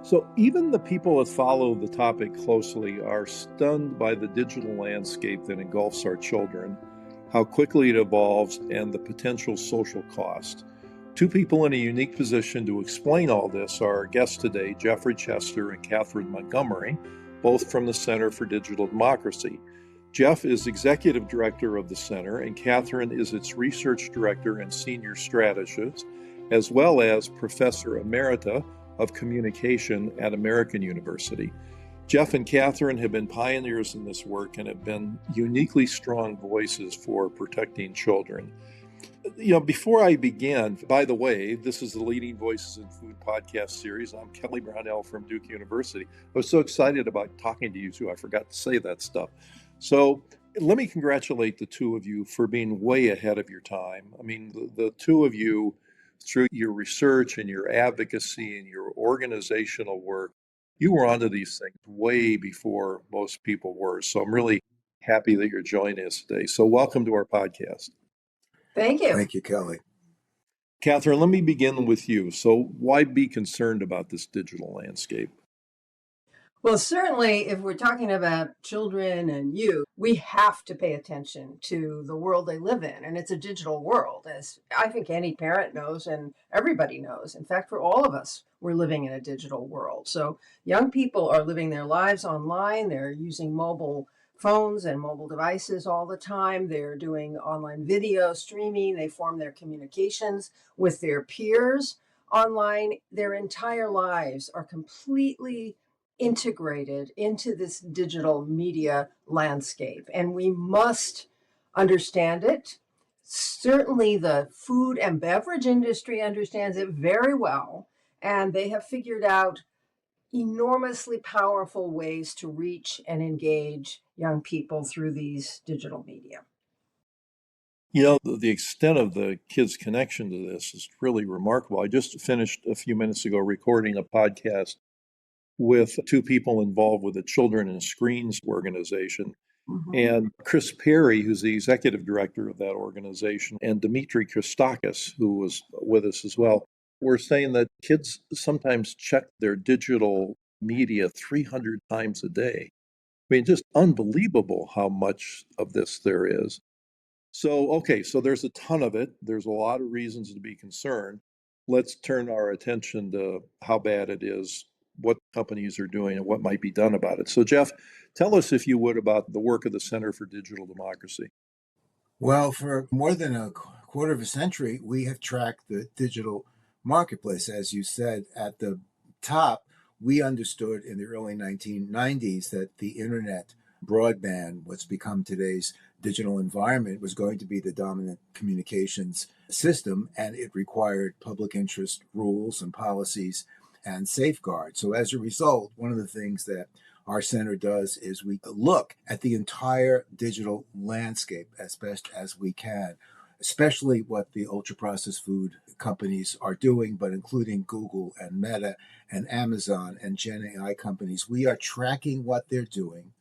So, even the people that follow the topic closely are stunned by the digital landscape that engulfs our children, how quickly it evolves, and the potential social cost. Two people in a unique position to explain all this are our guests today, Jeffrey Chester and Kathryn Montgomery, both from the Center for Digital Democracy. Jeff is executive director of the center, and Kathryn is its research director and senior strategist, as well as professor emerita of communication at American University. Jeff and Kathryn have been pioneers in this work and have been uniquely strong voices for protecting children. Before I begin, by the way, this is the Leading Voices in Food podcast series. I'm Kelly Brownell from Duke University. I was so excited about talking to you two, I forgot to say that stuff. So let me congratulate the two of you for being way ahead of your time. I mean, the two of you, through your research and your advocacy and your organizational work, you were onto these things way before most people were. So I'm really happy that you're joining us today. So welcome to our podcast. Thank you. Thank you, Kelly. Kathryn, let me begin with you. So why be concerned about this digital landscape? Well, certainly, if we're talking about children and youth, we have to pay attention to the world they live in. And it's a digital world, as I think any parent knows and everybody knows. In fact, for all of us, we're living in a digital world. So young people are living their lives online. They're using mobile phones and mobile devices all the time. They're doing online video streaming. They form their communications with their peers online. Their entire lives are completely integrated into this digital media landscape, and we must understand it. Certainly, the food and beverage industry understands it very well, and they have figured out enormously powerful ways to reach and engage young people through these digital media. The extent of the kids' connection to this is really remarkable. I just finished a few minutes ago recording a podcast with two people involved with the Children and Screens organization. Mm-hmm. And Chris Perry, who's the executive director of that organization, and Dimitri Christakis, who was with us as well, were saying that kids sometimes check their digital media 300 times a day. I mean, just unbelievable how much of this there is. So there's a ton of it. There's a lot of reasons to be concerned. Let's turn our attention to how bad it is, what companies are doing, and what might be done about it. So, Jeff, tell us, if you would, about the work of the Center for Digital Democracy. Well, for more than a quarter of a century, we have tracked the digital marketplace. As you said at the top, we understood in the early 1990s that the internet, broadband, what's become today's digital environment, was going to be the dominant communications system, and it required public interest rules and policies and safeguards. So as a result, one of the things that our center does is we look at the entire digital landscape as best as we can, especially what the ultra-processed food companies are doing, but including Google and Meta and Amazon and Gen AI companies. We are tracking what they're doing,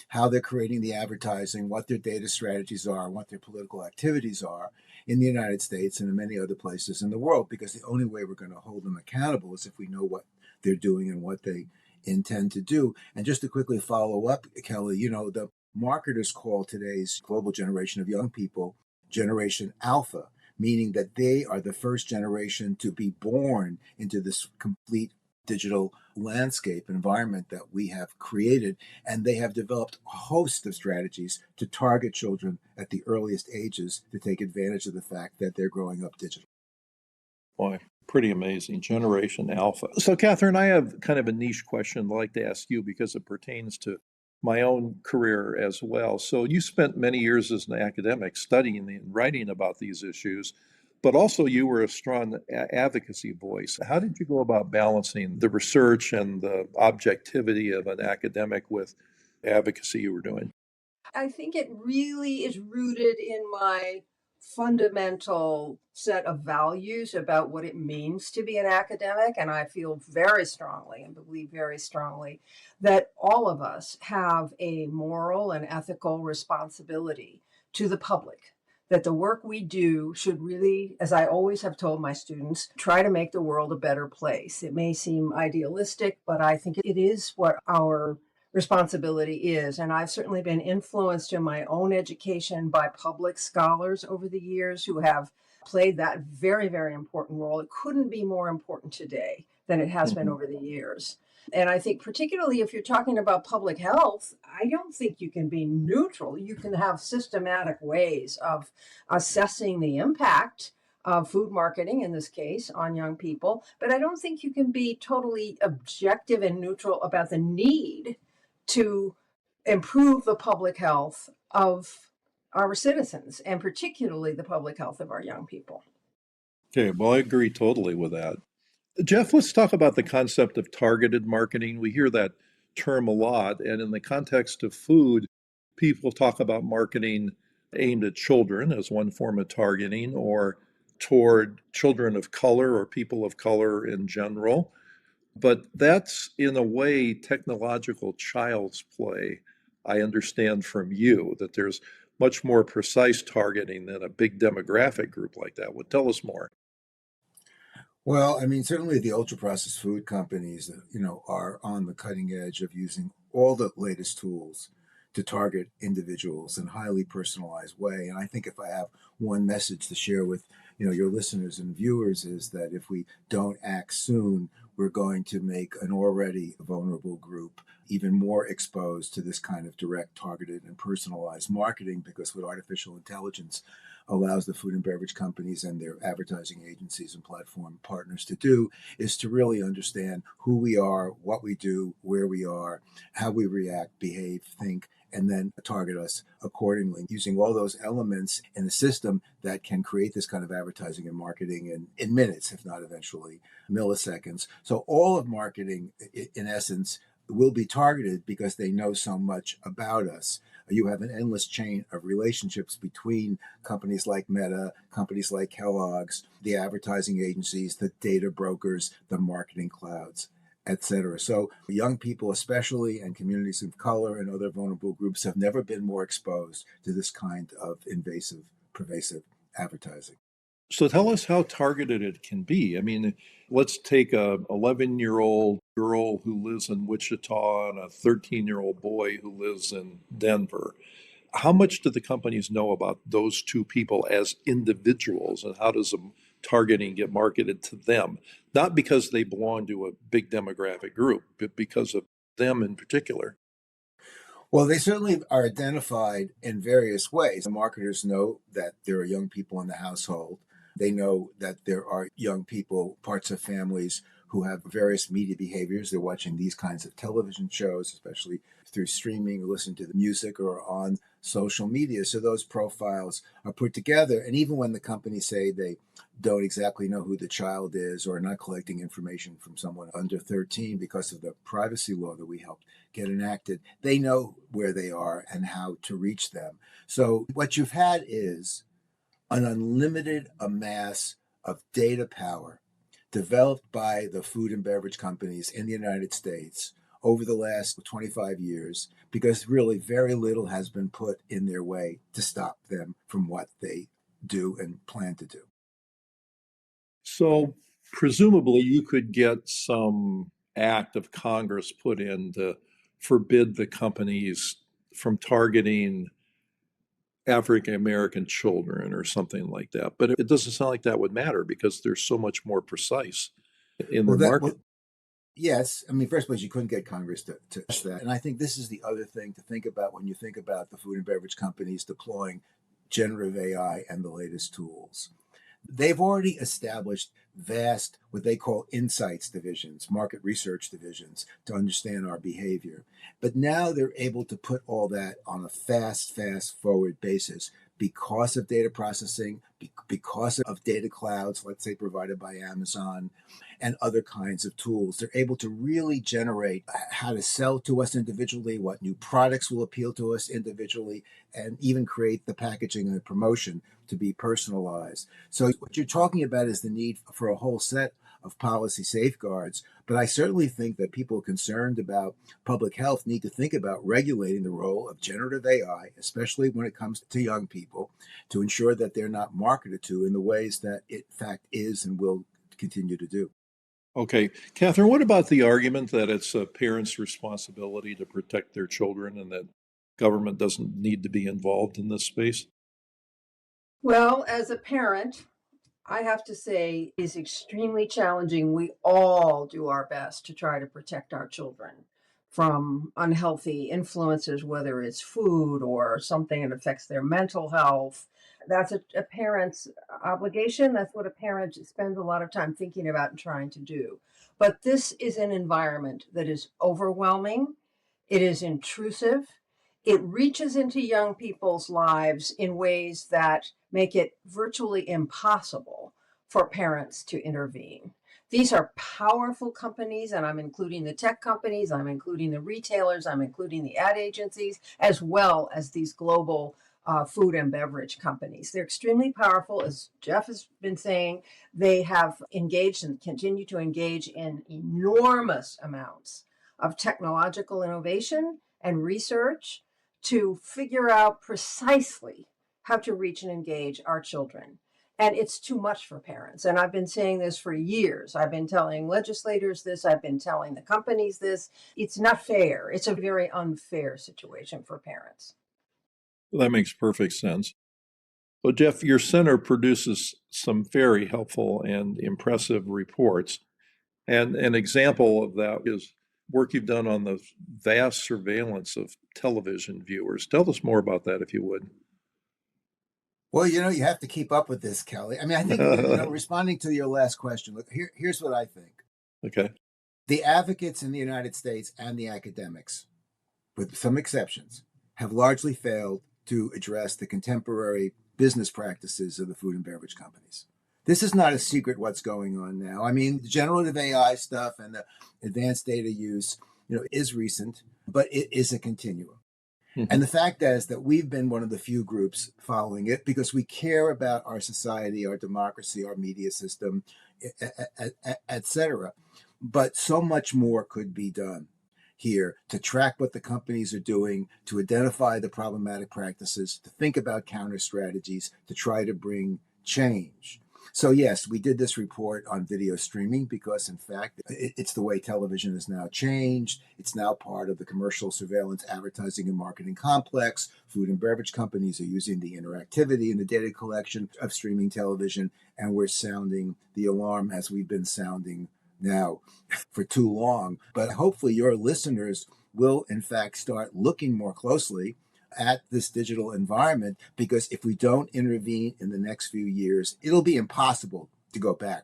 how they're creating the advertising, what their data strategies are, what their political activities are in the United States and in many other places in the world, because the only way we're going to hold them accountable is if we know what they're doing and what they intend to do. And just to quickly follow up, Kelly, the marketers call today's global generation of young people Generation Alpha, meaning that they are the first generation to be born into this complete digital landscape environment that we have created. And they have developed a host of strategies to target children at the earliest ages to take advantage of the fact that they're growing up digital. Boy, pretty amazing. Generation Alpha. So, Kathryn, I have kind of a niche question I'd like to ask you because it pertains to my own career as well. So you spent many years as an academic studying and writing about these issues, but also you were a strong advocacy voice. How did you go about balancing the research and the objectivity of an academic with advocacy you were doing? I think it really is rooted in my fundamental set of values about what it means to be an academic. And I feel very strongly and believe very strongly that all of us have a moral and ethical responsibility to the public, that the work we do should really, as I always have told my students, try to make the world a better place. It may seem idealistic, but I think it is what our responsibility is. And I've certainly been influenced in my own education by public scholars over the years who have played that very, very important role. It couldn't be more important today than it has been Mhm. over the years. And I think, particularly if you're talking about public health, I don't think you can be neutral. You can have systematic ways of assessing the impact of food marketing, in this case, on young people. But I don't think you can be totally objective and neutral about the need to improve the public health of our citizens, and particularly the public health of our young people. Okay, well, I agree totally with that. Jeff, let's talk about the concept of targeted marketing. We hear that term a lot, and in the context of food, people talk about marketing aimed at children as one form of targeting, or toward children of color or people of color in general. But that's, in a way, technological child's play. I understand from you that there's much more precise targeting than a big demographic group like that would. Tell us more. Well, I mean, certainly the ultra processed food companies, are on the cutting edge of using all the latest tools to target individuals in a highly personalized way. And I think if I have one message to share with, your listeners and viewers is that if we don't act soon, we're going to make an already vulnerable group even more exposed to this kind of direct, targeted, and personalized marketing because with artificial intelligence, allows the food and beverage companies and their advertising agencies and platform partners to do is to really understand who we are, what we do, where we are, how we react, behave, think, and then target us accordingly, using all those elements in a system that can create this kind of advertising and marketing in minutes, if not eventually milliseconds. So all of marketing, in essence, will be targeted because they know so much about us. You have an endless chain of relationships between companies like Meta, companies like Kellogg's, the advertising agencies, the data brokers, the marketing clouds, etc. So young people especially and communities of color and other vulnerable groups have never been more exposed to this kind of invasive, pervasive advertising. So tell us how targeted it can be. I mean, let's take a 11-year-old girl who lives in Wichita and a 13-year-old boy who lives in Denver. How much do the companies know about those two people as individuals, and how does the targeting get marketed to them? Not because they belong to a big demographic group, but because of them in particular. Well, they certainly are identified in various ways. The marketers know that there are young people in the household. They know that there are young people, parts of families who have various media behaviors. They're watching these kinds of television shows, especially through streaming, or listening to the music or on social media. So those profiles are put together. And even when the companies say they don't exactly know who the child is or are not collecting information from someone under 13 because of the privacy law that we helped get enacted, they know where they are and how to reach them. So what you've had is an unlimited amass of data power developed by the food and beverage companies in the United States over the last 25 years, because really very little has been put in their way to stop them from what they do and plan to do. So presumably you could get some act of Congress put in to forbid the companies from targeting African American children or something like that. But it doesn't sound like that would matter because they're so much more precise in Well, their that well, market. yes. I mean, first place, you couldn't get Congress to touch that. And I think this is the other thing to think about when you think about the food and beverage companies deploying generative AI and the latest tools. They've already established vast, what they call insights divisions, market research divisions, to understand our behavior. But now they're able to put all that on a fast forward basis because of data processing, because of data clouds, let's say provided by Amazon, and other kinds of tools. They're able to really generate how to sell to us individually, what new products will appeal to us individually, and even create the packaging and the promotion to be personalized. So what you're talking about is the need for a whole set of policy safeguards. But I certainly think that people concerned about public health need to think about regulating the role of generative AI, especially when it comes to young people, to ensure that they're not marketed to in the ways that it in fact is and will continue to do. Okay. Kathryn, what about the argument that it's a parent's responsibility to protect their children and that government doesn't need to be involved in this space? Well, as a parent, I have to say is extremely challenging. We all do our best to try to protect our children from unhealthy influences, whether it's food or something that affects their mental health. That's a parent's obligation. That's what a parent spends a lot of time thinking about and trying to do. But this is an environment that is overwhelming. It is intrusive. It reaches into young people's lives in ways that make it virtually impossible for parents to intervene. These are powerful companies, and I'm including the tech companies, I'm including the retailers, I'm including the ad agencies, as well as these global food and beverage companies. They're extremely powerful, as Jeff has been saying. They have engaged and continue to engage in enormous amounts of technological innovation and research to figure out precisely how to reach and engage our children. And it's too much for parents. And I've been saying this for years. I've been telling legislators this. I've been telling the companies this. It's not fair. It's a very unfair situation for parents. That makes perfect sense. So, Jeff, your center produces some very helpful and impressive reports. And an example of that is work you've done on the vast surveillance of television viewers. Tell us more about that, if you would. Well, you have to keep up with this, Kelly. I mean, I think, responding to your last question, look, here's what I think. Okay. The advocates in the United States and the academics, with some exceptions, have largely failed to address the contemporary business practices of the food and beverage companies. This is not a secret what's going on now. I mean, the generative AI stuff and the advanced data use, is recent, but it is a continuum. And the fact is that we've been one of the few groups following it because we care about our society, our democracy, our media system, et cetera. But so much more could be done here to track what the companies are doing, to identify the problematic practices, to think about counter strategies, to try to bring change. So yes, we did this report on video streaming because, in fact, it's the way television has now changed. It's now part of the commercial surveillance, advertising, and marketing complex. Food and beverage companies are using the interactivity and the data collection of streaming television, and we're sounding the alarm as we've been sounding now for too long. But hopefully your listeners will, in fact, start looking more closely at this digital environment, because if we don't intervene in the next few years, it'll be impossible to go back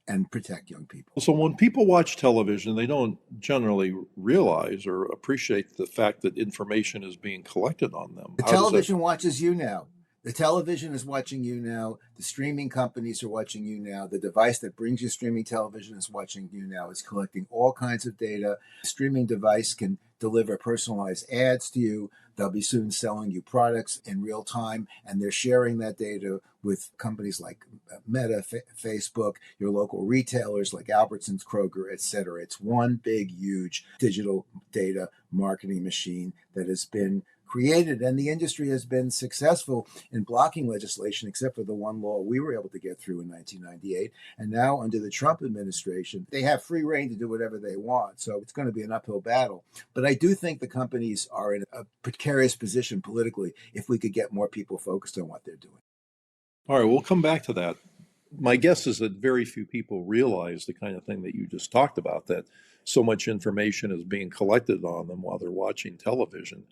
and protect young people. So when people watch television, they don't generally realize or appreciate the fact that information is being collected on them. The television watches you now. The television is watching you now. The streaming companies are watching you now. The device that brings you streaming television is watching you now. It's collecting all kinds of data. The streaming device can deliver personalized ads to you. They'll be soon selling you products in real time, and they're sharing that data with companies like Meta, Facebook, your local retailers like Albertsons, Kroger, et cetera. It's one big, huge digital data marketing machine that has been created, and the industry has been successful in blocking legislation, except for the one law we were able to get through in 1998. And now under the Trump administration, they have free reign to do whatever they want. So it's going to be an uphill battle. But I do think the companies are in a precarious position politically if we could get more people focused on what they're doing. All right, we'll come back to that. My guess is that very few people realize the kind of thing that you just talked about, that so much information is being collected on them while they're watching television.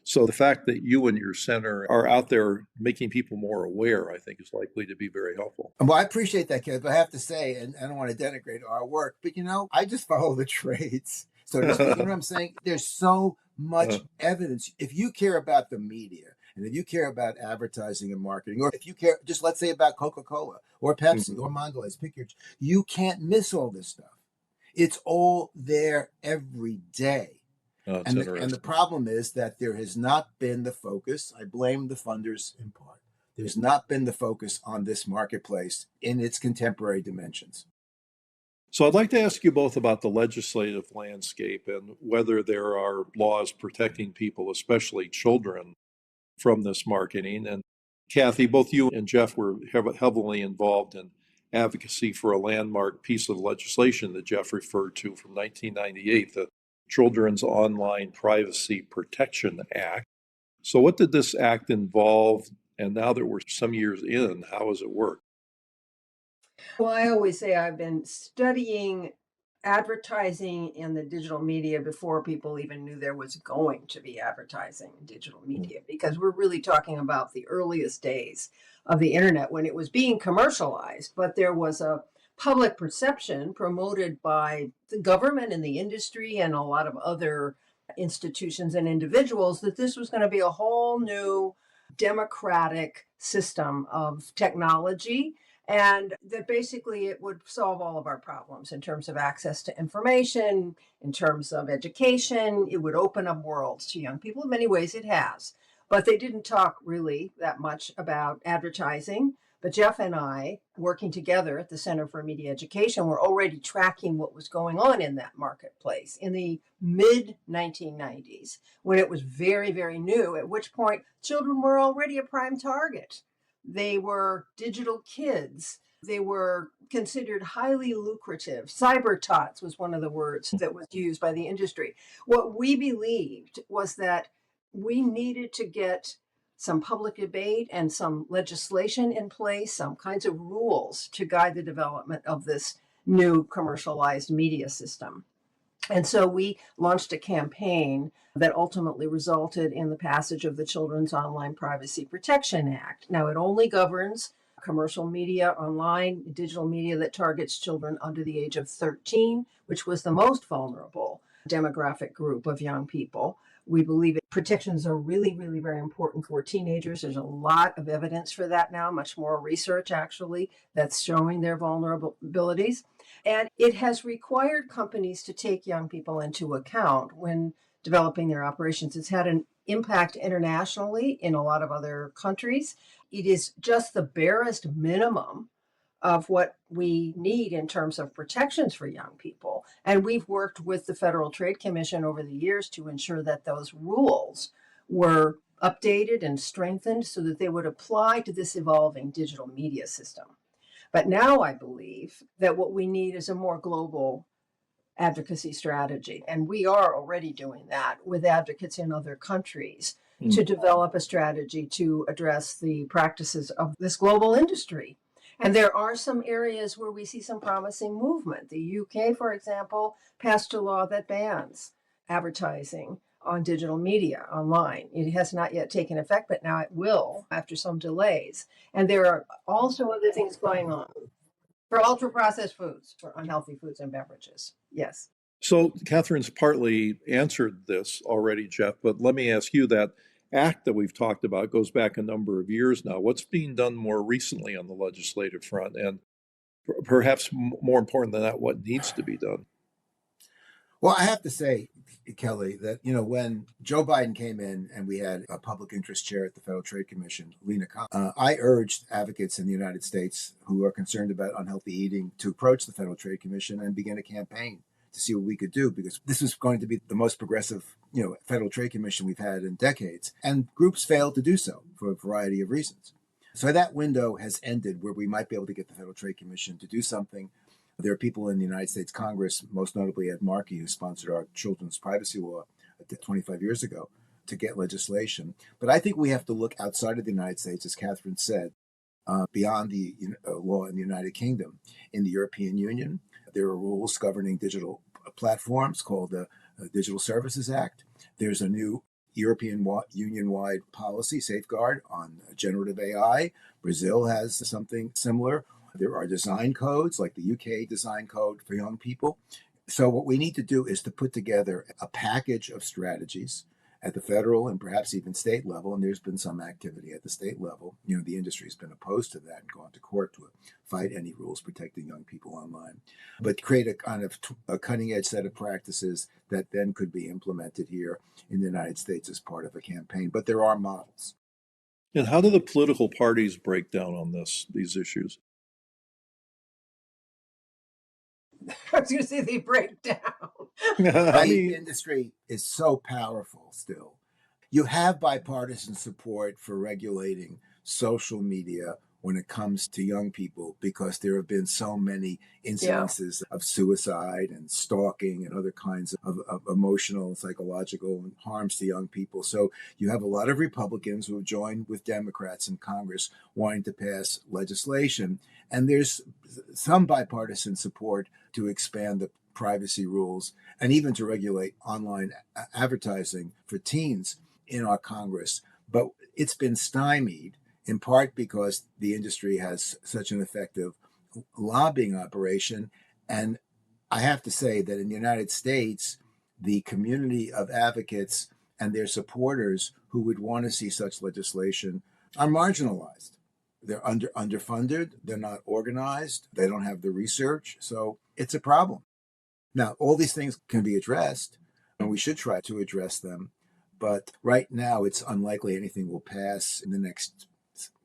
So the fact that you and your center are out there making people more aware, I think, is likely to be very helpful. Well, I appreciate that, Kev, but I have to say, and I don't want to denigrate our work, but I just follow the trades. So to speak, you know what I'm saying? There's so much evidence. If you care about the media, and if you care about advertising and marketing, or if you care, just let's say about Coca-Cola or Pepsi or Mondelez, you can't miss all this stuff. It's all there every day. It's And interesting. the problem is that there has not been the focus. I blame the funders in part. There's not been the focus on this marketplace in its contemporary dimensions. So I'd like to ask you both about the legislative landscape and whether there are laws protecting people, especially children, from this marketing. And Kathy, both you and Jeff were heavily involved in advocacy for a landmark piece of legislation that Jeff referred to from 1998, the Children's Online Privacy Protection Act. So what did this act involve? And now that we're some years in, how has it worked? Well, I always say I've been studying advertising in the digital media before people even knew there was going to be advertising in digital media, because we're really talking about the earliest days of the internet when it was being commercialized. But there was a public perception promoted by the government and the industry and a lot of other institutions and individuals that this was going to be a whole new democratic system of technology, and that basically it would solve all of our problems in terms of access to information, in terms of education. It would open up worlds to young people. In many ways, it has. But they didn't talk really that much about advertising. But Jeff and I, working together at the Center for Media Education, were already tracking what was going on in that marketplace in the mid 1990s, when it was very, very new, at which point children were already a prime target. They were digital kids. They were considered highly lucrative. Cyber tots was one of the words that was used by the industry. What we believed was that we needed to get some public debate and some legislation in place, some kinds of rules to guide the development of this new commercialized media system. And so we launched a campaign that ultimately resulted in the passage of the Children's Online Privacy Protection Act. Now, it only governs commercial media, online, digital media that targets children under the age of 13, which was the most vulnerable demographic group of young people. We believe protections are really, really very important for teenagers. There's a lot of evidence for that now, much more research actually, that's showing their vulnerabilities. And it has required companies to take young people into account when developing their operations. It's had an impact internationally in a lot of other countries. It is just the barest minimum of what we need in terms of protections for young people. And we've worked with the Federal Trade Commission over the years to ensure that those rules were updated and strengthened so that they would apply to this evolving digital media system. But now I believe that what we need is a more global advocacy strategy. And we are already doing that with advocates in other countries to develop a strategy to address the practices of this global industry. And there are some areas where we see some promising movement. The UK, for example, passed a law that bans advertising on digital media online. It has not yet taken effect, but now it will after some delays. And there are also other things going on for ultra processed foods, for unhealthy foods and beverages. Yes. So Kathryn's partly answered this already, Jeff, but let me ask you, that act that we've talked about goes back a number of years now. What's being done more recently on the legislative front? And perhaps more important than that, what needs to be done? Well, I have to say, Kelly, that when Joe Biden came in and we had a public interest chair at the Federal Trade Commission, Lena Khan, I urged advocates in the United States who are concerned about unhealthy eating to approach the Federal Trade Commission and begin a campaign to see what we could do, because this was going to be the most progressive, Federal Trade Commission we've had in decades, and groups failed to do so for a variety of reasons. So that window has ended where we might be able to get the Federal Trade Commission to do something. There are people in the United States Congress, most notably Ed Markey, who sponsored our children's privacy law 25 years ago, to get legislation. But I think we have to look outside of the United States, as Kathryn said, beyond the law in the United Kingdom. In the European Union, there are rules governing digital platforms called the Digital Services Act. There's a new European Union-wide policy safeguard on generative AI. Brazil has something similar. There are design codes, like the UK design code for young people. So what we need to do is to put together a package of strategies at the federal and perhaps even state level, and there's been some activity at the state level. The industry's been opposed to that and gone to court to fight any rules protecting young people online. But create a kind of a cutting edge set of practices that then could be implemented here in the United States as part of a campaign. But there are models. And how do the political parties break down on these issues? I was going to say they break down. The industry is so powerful still. You have bipartisan support for regulating social media when it comes to young people because there have been so many incidences of suicide and stalking and other kinds of emotional and psychological harms to young people. So you have a lot of Republicans who have joined with Democrats in Congress wanting to pass legislation. And there's some bipartisan support to expand the privacy rules and even to regulate online advertising for teens in our Congress. But it's been stymied in part because the industry has such an effective lobbying operation. And I have to say that in the United States, the community of advocates and their supporters who would want to see such legislation are marginalized. They're underfunded, they're not organized, they don't have the research. So it's a problem. Now, all these things can be addressed, and we should try to address them. But right now, it's unlikely anything will pass in the next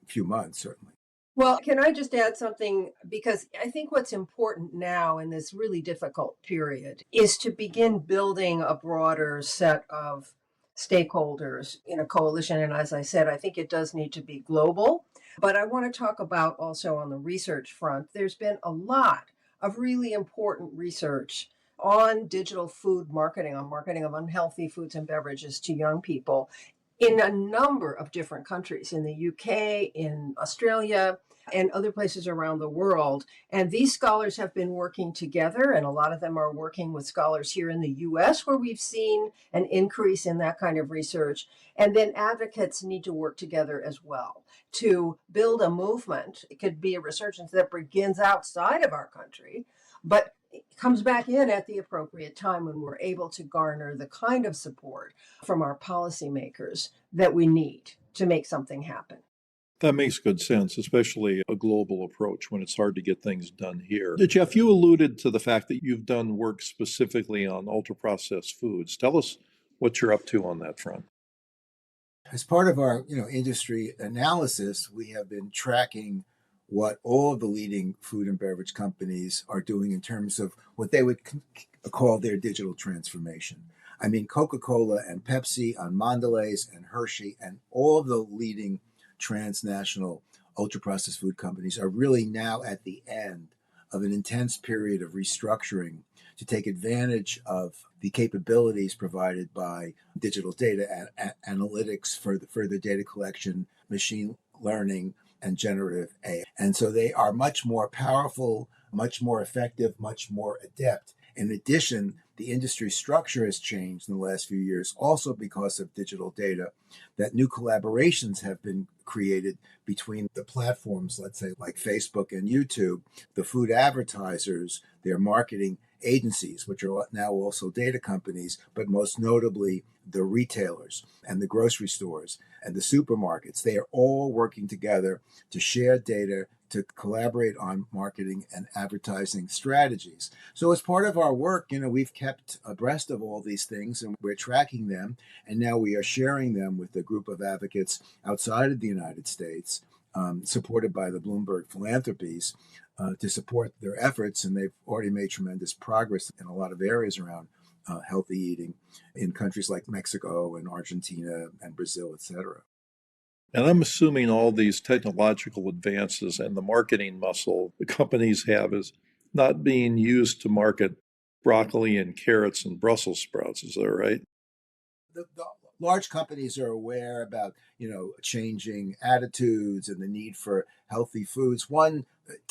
few months, certainly. Well, can I just add something? Because I think what's important now in this really difficult period is to begin building a broader set of stakeholders in a coalition. And as I said, I think it does need to be global. But I want to talk about also on the research front, there's been a lot of really important research on digital food marketing, on marketing of unhealthy foods and beverages to young people in a number of different countries, in the UK, in Australia, and other places around the world. And these scholars have been working together, and a lot of them are working with scholars here in the US, where we've seen an increase in that kind of research. And then advocates need to work together as well to build a movement. It could be a resurgence that begins outside of our country, but it comes back in at the appropriate time when we're able to garner the kind of support from our policymakers that we need to make something happen. That makes good sense, especially a global approach when it's hard to get things done here. Jeff, you alluded to the fact that you've done work specifically on ultra-processed foods. Tell us what you're up to on that front. As part of our industry analysis, we have been tracking what all of the leading food and beverage companies are doing in terms of what they would call their digital transformation. I mean, Coca-Cola and Pepsi and Mondelez and Hershey and all of the leading transnational ultra-processed food companies are really now at the end of an intense period of restructuring to take advantage of the capabilities provided by digital data analytics for the further data collection, machine learning, and generative AI. And so they are much more powerful, much more effective, much more adept. In addition, the industry structure has changed in the last few years, also because of digital data, that new collaborations have been created between the platforms, let's say like Facebook and YouTube, the food advertisers, their marketing agencies, which are now also data companies, but most notably the retailers and the grocery stores and the supermarkets. They are all working together to share data, to collaborate on marketing and advertising strategies. So as part of our work, we've kept abreast of all these things and we're tracking them. And now we are sharing them with a group of advocates outside of the United States, supported by the Bloomberg Philanthropies, to support their efforts. And they've already made tremendous progress in a lot of areas around healthy eating in countries like Mexico and Argentina and Brazil, et cetera. And I'm assuming all these technological advances and the marketing muscle the companies have is not being used to market broccoli and carrots and Brussels sprouts. Is that right? The large companies are aware about, changing attitudes and the need for healthy foods. One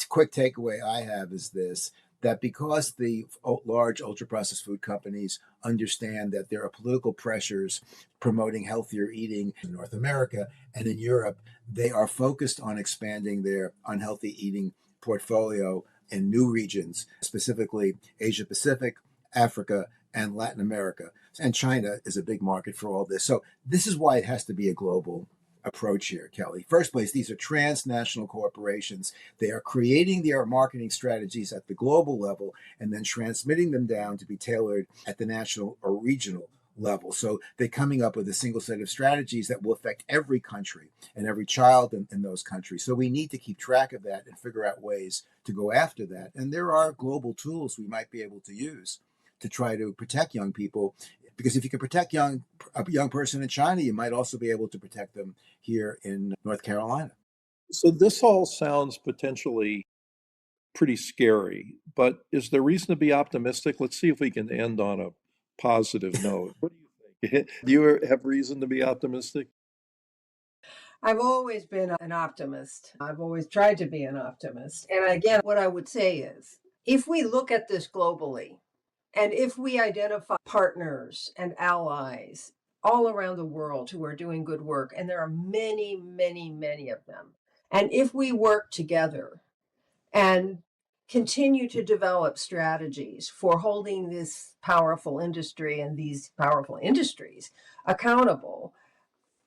quick takeaway I have is this, that because the large ultra-processed food companies understand that there are political pressures promoting healthier eating in North America and in Europe, they are focused on expanding their unhealthy eating portfolio in new regions, specifically Asia Pacific, Africa, and Latin America. And China is a big market for all this. So this is why it has to be a global approach here, Kelly. First place, these are transnational corporations. They are creating their marketing strategies at the global level and then transmitting them down to be tailored at the national or regional level. So they're coming up with a single set of strategies that will affect every country and every child in those countries. So we need to keep track of that and figure out ways to go after that. And there are global tools we might be able to use to try to protect young people. Because if you can protect a young person in China, you might also be able to protect them here in North Carolina. So this all sounds potentially pretty scary, but is there reason to be optimistic? Let's see if we can end on a positive note. What do you think? Do you have reason to be optimistic? I've always been an optimist. I've always tried to be an optimist. And again, what I would say is, if we look at this globally, and if we identify partners and allies all around the world who are doing good work, and there are many, many, many of them, and if we work together and continue to develop strategies for holding this powerful industry and these powerful industries accountable,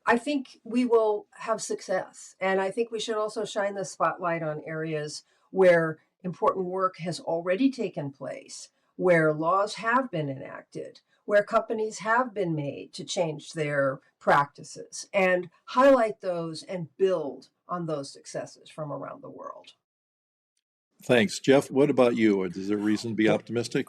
I think we will have success. And I think we should also shine the spotlight on areas where important work has already taken place, where laws have been enacted, where companies have been made to change their practices, and highlight those and build on those successes from around the world. Thanks. Jeff, what about you? Is there reason to be optimistic?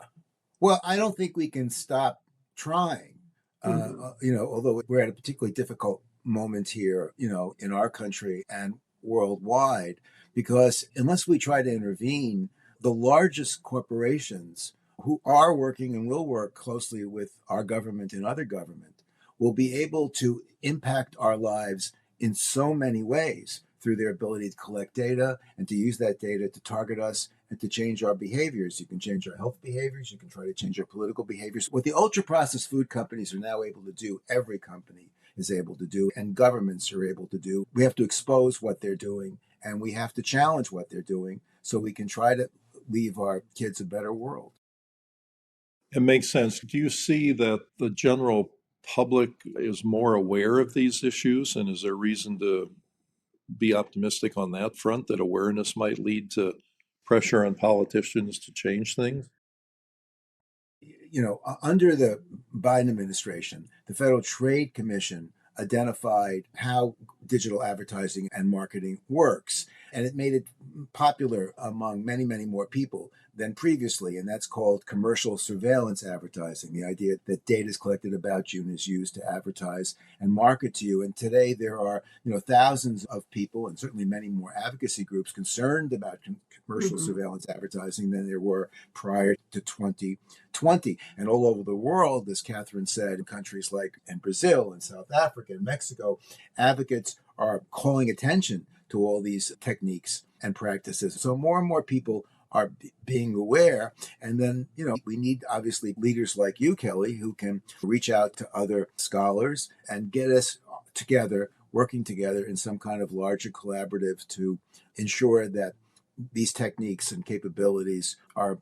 Well, I don't think we can stop trying. Although we're at a particularly difficult moment here, in our country and worldwide, because unless we try to intervene, the largest corporations who are working and will work closely with our government and other government will be able to impact our lives in so many ways through their ability to collect data and to use that data to target us and to change our behaviors. You can change our health behaviors. You can try to change our political behaviors. What the ultra-processed food companies are now able to do, every company is able to do, and governments are able to do. We have to expose what they're doing, and we have to challenge what they're doing so we can try to leave our kids a better world. It makes sense. Do you see that the general public is more aware of these issues, and is there reason to be optimistic on that front, that awareness might lead to pressure on politicians to change things? Under the Biden administration, the Federal Trade Commission identified how digital advertising and marketing works, and it made it popular among many, many more people than previously, and that's called commercial surveillance advertising, the idea that data is collected about you and is used to advertise and market to you. And today there are thousands of people, and certainly many more advocacy groups, concerned about commercial surveillance advertising than there were prior to 2020. And all over the world, as Kathryn said, in countries like in Brazil and South Africa and Mexico, advocates are calling attention to all these techniques and practices. So more and more people are being aware. And then, we need obviously leaders like you, Kelly, who can reach out to other scholars and get us together, working together in some kind of larger collaborative to ensure that these techniques and capabilities are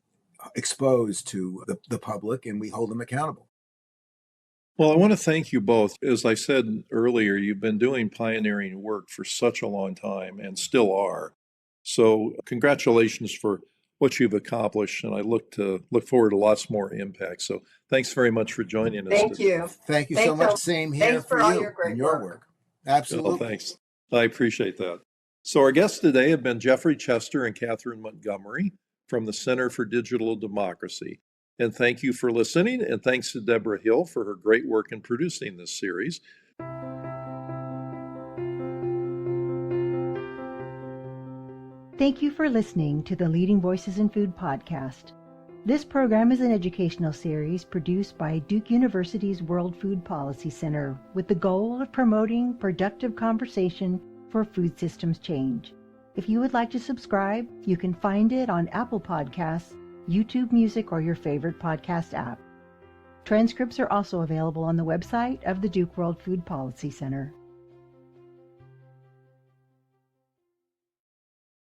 exposed to the public and we hold them accountable. Well, I want to thank you both. As I said earlier, you've been doing pioneering work for such a long time and still are. So congratulations for what you've accomplished, and I look forward to lots more impact. So thanks very much for joining us. Thank you. Thank you so much. Same here. Thanks for all you your great and your work. Absolutely. Oh, thanks. I appreciate that. So our guests today have been Jeffrey Chester and Kathryn Montgomery from the Center for Digital Democracy. And thank you for listening, and thanks to Deborah Hill for her great work in producing this series. Thank you for listening to the Leading Voices in Food podcast. This program is an educational series produced by Duke University's World Food Policy Center with the goal of promoting productive conversation for food systems change. If you would like to subscribe, you can find it on Apple Podcasts, YouTube Music, or your favorite podcast app. Transcripts are also available on the website of the Duke World Food Policy Center.